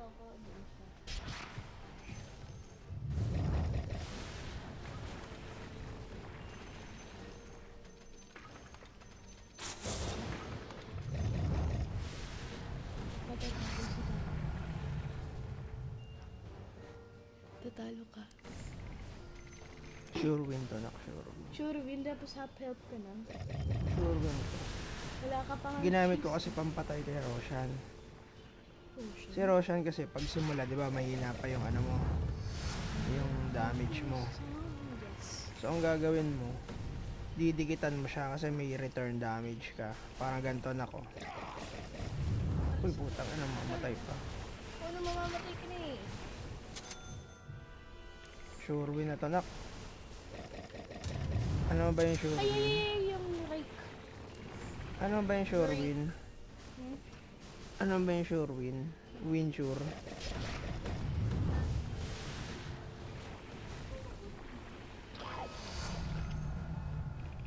ako dun sa... Matatapos si Tama. Tatalo ka. Sure win to, nak. Sure win. Sure, win tapos half health ka na. Sure win to. Wala ka pa nga. Ginamit ko kasi pampatay kay Roshan. Si Roshan kasi pag simula, di ba, mahina pa yung ano mo, yung damage mo. Yes. So, ang gagawin mo, didikitan mo siya kasi may return damage ka. Parang ganito na ko. Uy, putang ina, mamatay pa. Ano, mamamatay ka na eh. Sure win na to, nak. Ano ba yung sure Ay, win? yung rake. Ano ba yung sure win? Hmm? Ano ba yung sure win? Win sure.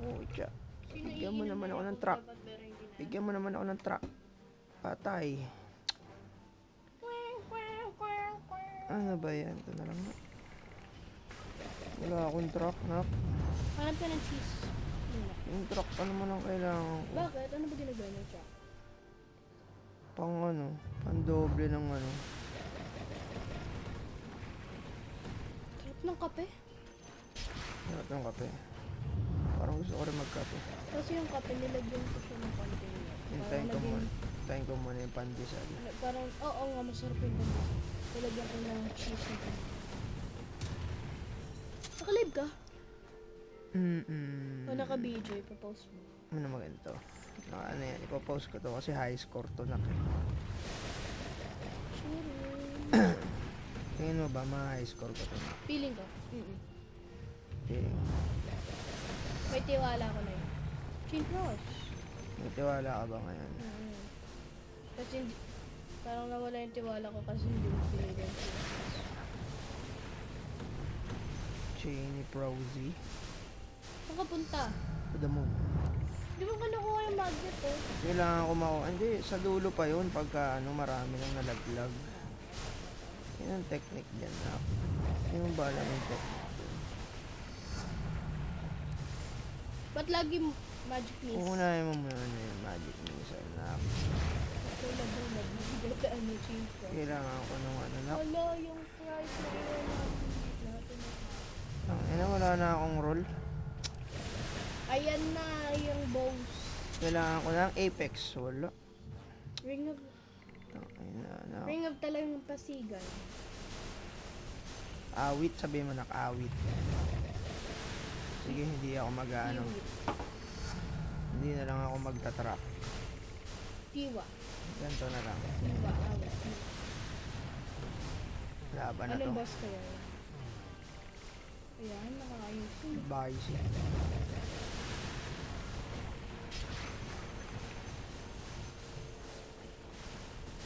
Oh, tja. Bigyan mo naman ako ng truck. Bigyan mo naman ako ng truck. Patay. Ano ba yan? Ito na lang na. Wala akong truck, nak. Hanap ka ng cheese. Wala. Yung truck, ano man ang kailangan ko? Bakit? Ano ba ginagawa ng truck? Pang ano, pang doble ng ano. Trap ng kape? Sarap ng kape. Parang gusto ko rin magkape. Kasi yung kape nilagyan ko siya ng container. Hintayin ko muna. Hintayin ko muna yung pandesal. Parang, oo nga, masarap yung pandesal. Nilagyan ko ng cheese na pan. Naka-live ka? O naka-BJ, pa-post mo. Ano naman ganito? Ano yan, ipopost ko to kasi high score to, nak. Sure. Tingin mo ba, ma-high score ko to, nak? Feeling ko. Okay. May tiwala ko na yun. Chain Crush. May tiwala ka ba ngayon? Kasi hindi, parang nawala yung tiwala ko kasi hindi mo pinigyan sila. Cheney Prosy. Saan ka punta? To the moon. Di ba ka nakuha yung magnet eh? Kailangan ko makuha. Hindi, sa dulo pa yun pagka ano, marami nang nalaglag. Yan ang technique dyan, nak. Hindi mo ba alam yung technique dyan? Ba't lagi magic miss? Uunahin mo muna na yung magic missile, nak. Ito na ba magbibigay ka ano, Chain Crush? Kailangan ko nung ano, nak. Wala, yung price na yun natin. Wala na akong roll. Ayan na yung bows. Kailangan ko ng Apex. Wala. Ring of Ayun na. Ring of talagang pasigan. Awit, sabihin mo nak-awit. Sige, hindi ako mag-ano. Hindi na lang ako magtatrap. Tiwa. Ganito na lang. Tiwa, awit. Laban na to. Anong boss kaya yun? Ayan, nakakayos yun. Bicy.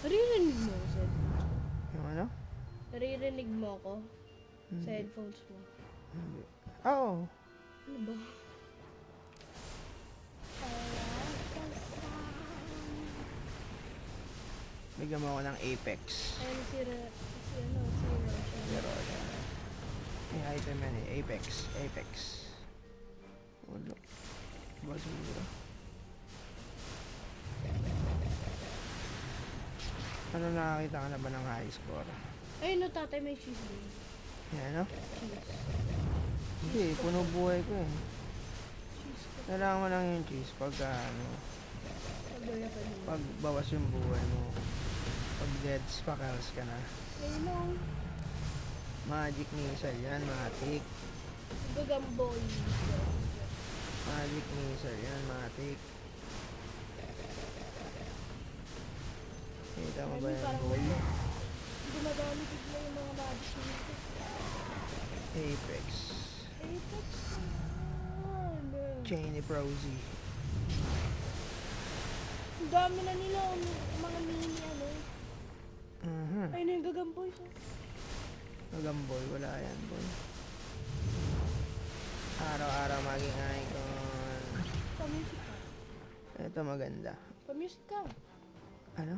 Naririnig mo ako sa Yung ano? Naririnig mo ako sa Hindi. headphones mo. Hindi. Oo. Ano ba? Bigyan mo ako ng Apex. Ayan si Roshan. Pero, may item yan eh. Apex. Apex. Wala. Basura. Ano, nakakita ka na ba ng high score? Ayun no, tatay, may cheese din. Yan, ano? Cheese. Hindi, puno buhay ko eh. Cheese ko. Kailangan mo lang yung cheese pagka ano, Pagaya ka din. pag bawas yung buhay mo. Pag dead spackles ka na. Ayun no. Magic missile yan, matik. Gagamboy. Magic missile yan, matik. Kita mo ba yan, boy? Hindi madami bigla yung mga magic dito. Apex. Apex naman. Cheney Prosy. Ang dami na nila. Mga mini ano. Ayun na yung gagamboy. Magamboy, wala yan, boy. Araw-araw maging icon. Pa-music ka. Ito maganda. Pa-music ka. Ano?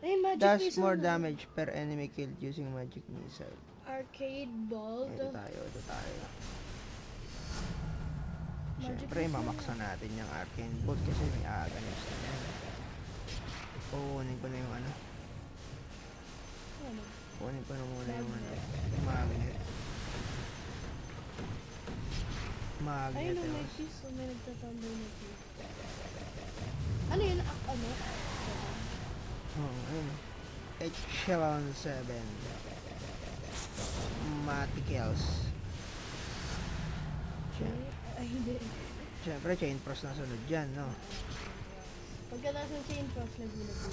Ay, magic Does missile more na. damage per enemy killed using magic missile. Arcade bolt. Ito tayo. Magic Siyempre, missile mamaksa natin yung arcane bolt kasi may aganis na yan. Kukunin ko na yung ano. Ano? Kukunin ko na muna yung ano. Magnet. Magnet. Ayun, may yun. cheese. May nagtatambay na cheese. Ano yun? Ano? Oo, ayun. Echelon 7. Maticals. Ay, hindi. Siyempre, chain frost na sunod dyan, no? Pagkatapos ng chain frost, nagulat ko.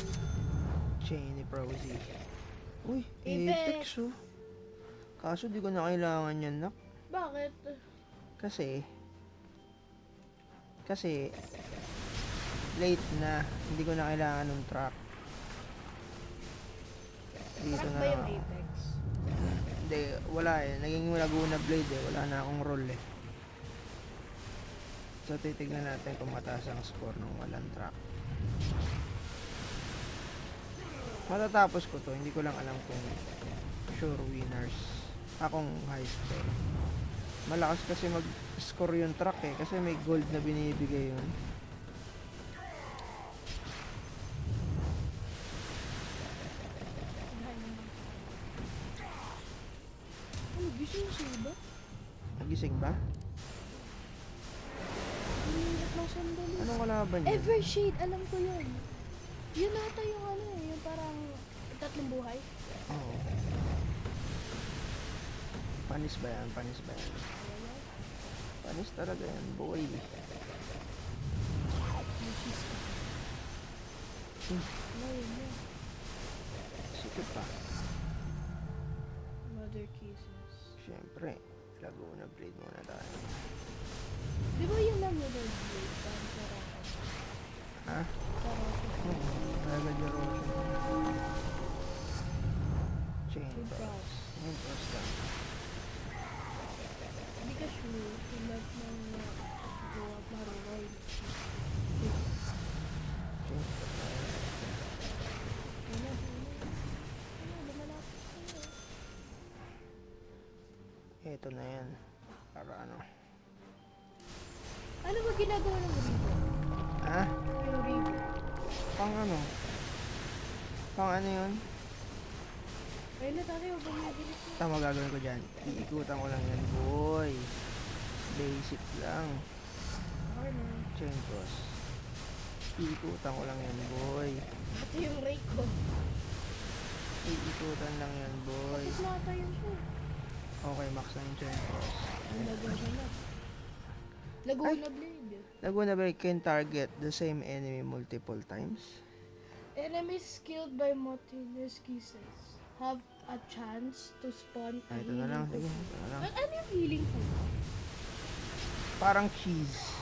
Chainy Prosy. Uy, Apex. Apex, oh. Kaso di ko na kailangan yan, nak. Bakit? Kasi, late na. Hindi ko na kailangan ng truck. Dito Truck na ba yung lang. Apex? Hindi, wala eh. Naging Laguna Blade eh. Wala na akong roll eh. So, titignan natin kung mataas ang score ng walang truck. Matatapos ko to. Hindi ko lang alam kung sure winners. Akong high score. Malakas kasi mag-score yung truck eh. Kasi may gold na binibigay yun. Ano, gising siya ba? Nagising ba? Hinihingat lang sandali. Anong kalaban yun? Evershade, alam ko yun. Yun ata yung ano eh, yung parang tatlong buhay. Oo. Panis ba yan? Panis ba yan? Panis talaga yan, boy. May cheese ka. Ano yun yun? Sikip pa. Mother kisses. Siyempre, Laguna Blade muna tayo. Di ba yun lang yung Lord Blade? Parang sarap. Ha? Sarap. Oo, talaga Jerotion. Chain Good Frost. cross. Chain Frost lang. Hindi ka sure kung lahat ng gawa maruroy. Chain Frost lang. Ano, lumalapit sa'yo. Ito na yan. Para ano. Ano ba ginagawa ng Rivo? Ha? Yung Rivo. Pang ano? Pang ano yun? Ayun na tayo, huwag bumibili ko. Tama gagawin ko dyan. Iikutan ko lang yan, boy. Basic lang. Okay na. Chain Frost. Iikutan ko lang yan, boy. Ito yung rake ko. Iikutan lang yan, boy. Tapos na tayo siya. Okay, max na yung Chain Frost. Ang Laguna na. Laguna Blade. Laguna Blade can target the same enemy multiple times. Enemies killed by Motilus Kisses have a chance to spawn a Ito na lang, healing sige. potion. Ito na lang. Ano yung healing po? Parang cheese.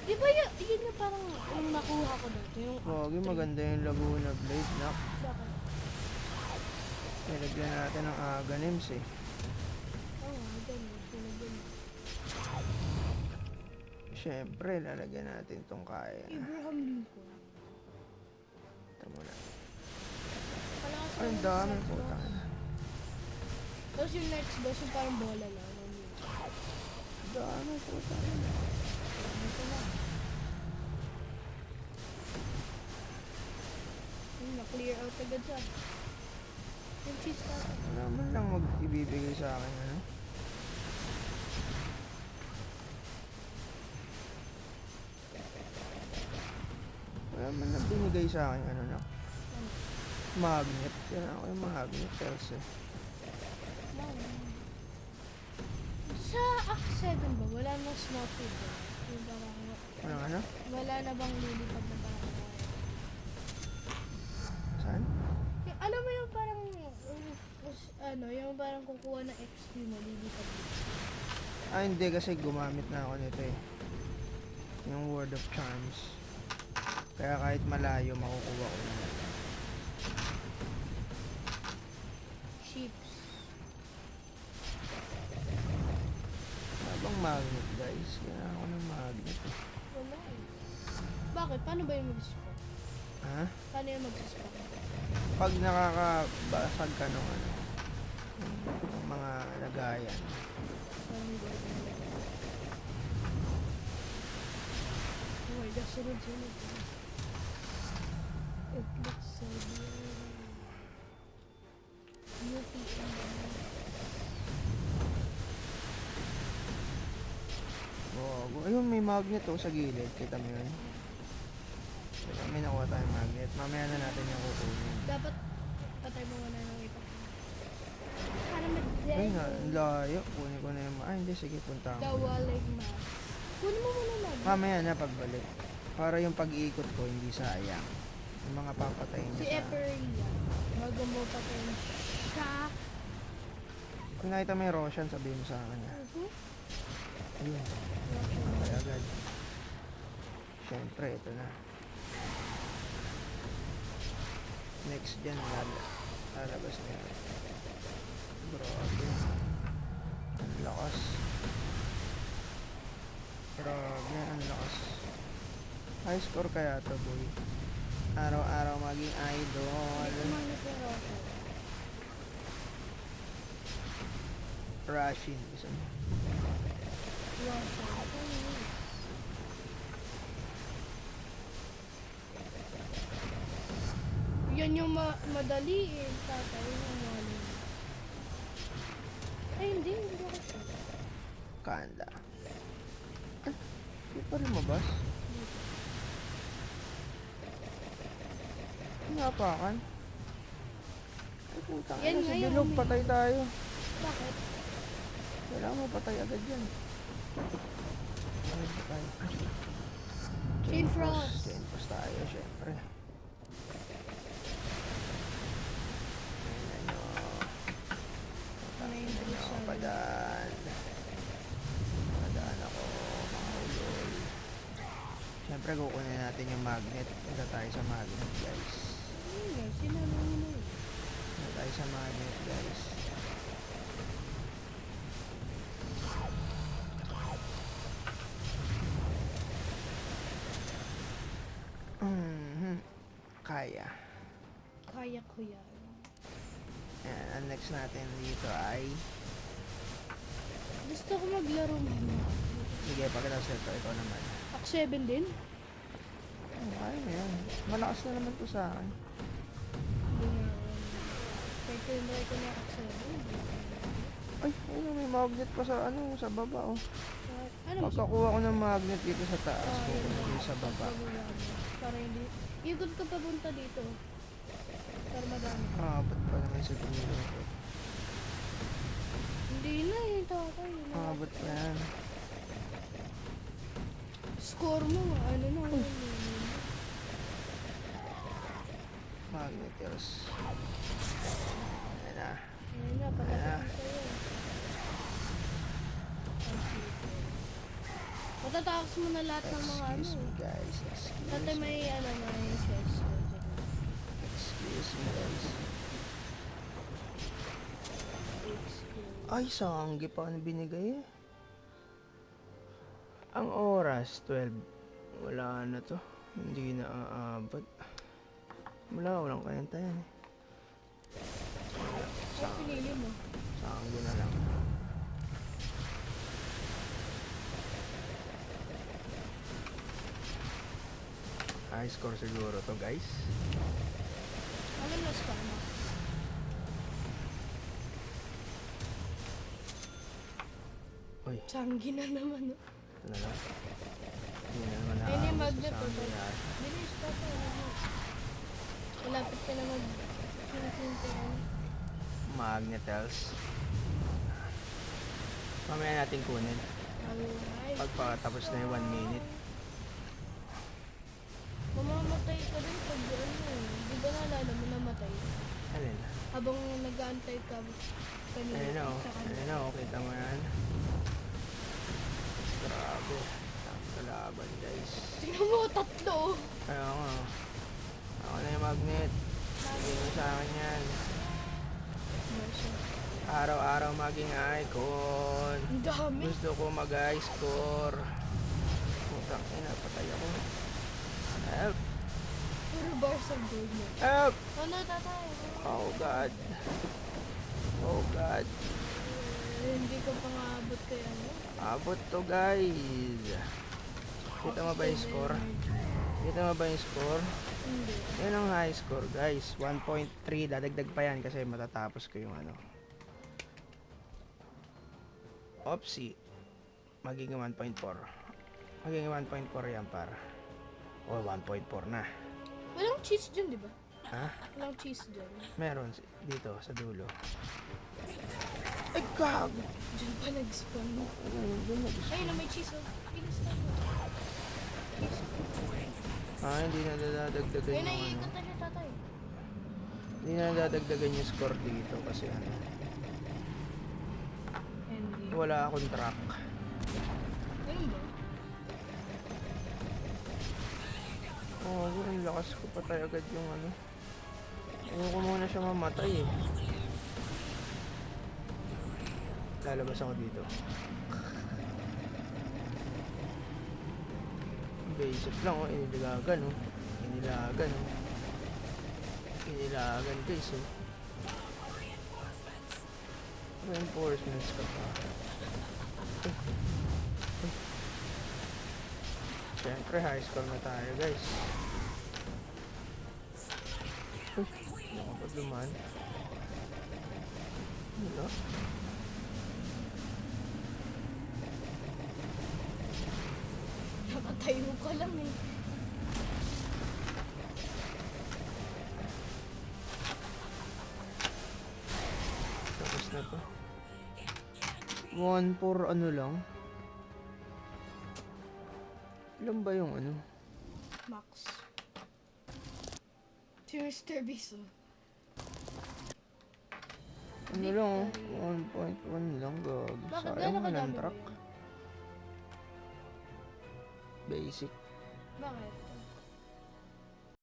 Di ba yun yung parang yung nakuha ko dito? Yung Pogi, maganda yung Laguna Blade, nak. Bakit? Nilagyan natin ng Aganims eh. Oo, ganun. Ganun. Siyempre, lalagyan natin tong kaya. Abraham Lincoln. Ito muna. Palakas Ay, ang dami po. Tapos yung next boss yung parang bola lang. Ano yun? Dami po. Ito lang. Na-clear out agad siya. Yung cheese ka. Wala man lang mag-ibibigay sa akin, ano? Wala man lang binigay sa akin, ano na? Magnet. Yan ako yung magnet, else eh. Sa Act 7 ba, wala na snowflake ba? Yung parang, Ano? wala na bang lilipad na parang Saan? yung, alam mo yung parang, ano, yung parang kukuha ng XP mo, lilipad mo. Ah, hindi kasi gumamit na ako nito eh. Yung Word of Charms. Kaya kahit malayo, makukuha ko na. Ships. Habang magnet, guys. Kailangan ko ng magnet eh. Wala eh. Bakit? Paano ba yung mag-spawn? Ha? Paano yung mag-spawn? Pag nakakabasag ka ng ano, ng mga lagayan. Parang golden level. Oh my gosh, sunod-sunod. It looks so beautiful. Beauty and the night. Oh, ayun, may magnet oh, sa gilid. Kita mo yun? Teka, may nakuha tayong magnet. Mamaya na natin yung kukunin. Dapat patay mo muna ng ipa. Para Ay nga, mag-dead. ang layo. Kunin ko na yung... Ay, hindi. Sige, punta The ako. walling mask. Kunin mo muna mag. Mamaya na pagbalik. Para yung pag-iikot ko, hindi sayang. Yung mga papatayin Si niya sa... Eperia. Bago mo patayin siya. Kung nakita mo yung Roshan, sabihin mo sa akin. Ayun. Patay agad. Siyempre, ito na. Next dyan, lalabas na yan. Grabe. Ang lakas. Grabe, ang lakas. High score kaya to, boy. Araw-araw maging idol. Rushing. Isa mo. Yan yung madali eh. Tatay yung walling. Ay, hindi ako sure. Kanda. Hindi pa rin mabas. Napakan. Ay, putang Yan ina, nga si yung Bilog, umiiyak. patay tayo. Bakit? Kailangan mo patay agad yan. Ay, patay. Chain Frost. Chain Frost tayo, syempre. Ayun na nyo. Ano yung Ayun nyo, bilisan? padaan. Padaan ako, mga ulol. Syempre, kukunin natin yung magnet. Punta tayo sa magnet, guys. Ayun nga, sinanong mo yun. Punta tayo sa magnet, guys. Kaya. Kaya ko yan. Ayan, ang next natin dito ay... Gusto ko maglaro muna. Sige, pagkatapos nito, ikaw naman. Ako 7 din? Kaya na yan. Malakas na naman to sa akin. Hindi nga. Kaya tinry ko na ako 7. Ay, ayun, may magnet pa sa ano, sa baba, oh. Ano mo? Pagkakuha ko ng magnet dito sa taas, Ah, yun kukunin ko na. yung sa baba. Para hindi. Ikot ko papunta dito. Para madami. Ba't pa naman sa tumilo ko? Hindi na yung tatay. Ba't pa yan? Score mo, ano na. Magneters. Ayan na. Ayun na, palapit na sa'yo. Matatakas mo na lahat ng mga ano. Excuse me, guys. Tatay may ano, may chest. Excuse me, guys. Ay, sanggi pa ang binigay eh. Ang oras, 12. Wala na to. Hindi na aabot. Walang kayanta yan eh. Ay, pinili mo. Sanggi na lang. High score siguro to, guys. Ano na score mo? Uy, Sanggi na naman. ito na lang. Hindi na naman Ayun yung naabot magnet sa ko. sanggi yan. Bilis pa pa. Malapit ka na mag... Magnetels. Mamaya natin kunin. Alright. Pagpatapos na yung 1 minute. Mamamatay ka rin pag ano. Di ba naalala mo namatay? Alin? Habang nag-aantay ka kanina. Ayun na, oh. sa kanila. Ayun na, oh. Kita mo yan. Grabe. Ang kalaban, guys. Tingnan mo, tatlo. Kaya nga, oh. Ako na yung magnet. Hindi mo sa akin yan. Araw-araw maging icon. Ang dami. Gusto ko mag-high score. Putang ina, patay ako. Help. Puro bars of gold mo. Help! Oh no, tatay. Oh God. Oh God. Hindi ka pa maabot kay ano. Abot to guys. Kita mo ba yung score? Kita mo ba yung score? Hindi. Yan ang high score guys. 1.3. Dadagdag pa yan kasi matatapos ko yung ano. Opsi. Magiging 1.4. Magiging 1.4 yan para. O 1.4 na. Walang cheese dyan, di ba? Ha? Walang cheese dyan. Meron dito sa dulo. Ay gago. Dyan pa nag-spawn. Doon Ayun na, may cheese. Oh. Bilis na. hindi na dadagdagan Ayun na, yung ano. iikot na siya, tatay. Hindi na dadagdagan yung score dito kasi ano. Hindi. Wala akong track. Ganun ba? Oo, ang lakas ko patay agad yung ano. Ayoko muna siya mamatay eh. Lalabas ako dito. Basic lang oh, inilagan oh. Inilagan oh. Inilagan guys oh. Reinforcements ka pa. Siyempre high score na tayo guys. Ano ba duman? Wala. Nakatayo ka lang eh. Tapos na to. 1-4 ano lang. Ilan ba yung ano? Max. Si Mr. Beast oh. Ano lang oh. 1.1 lang gag. Bakit Sayang gano'n mo ng kadami truck. ba yun? Basic. Bakit?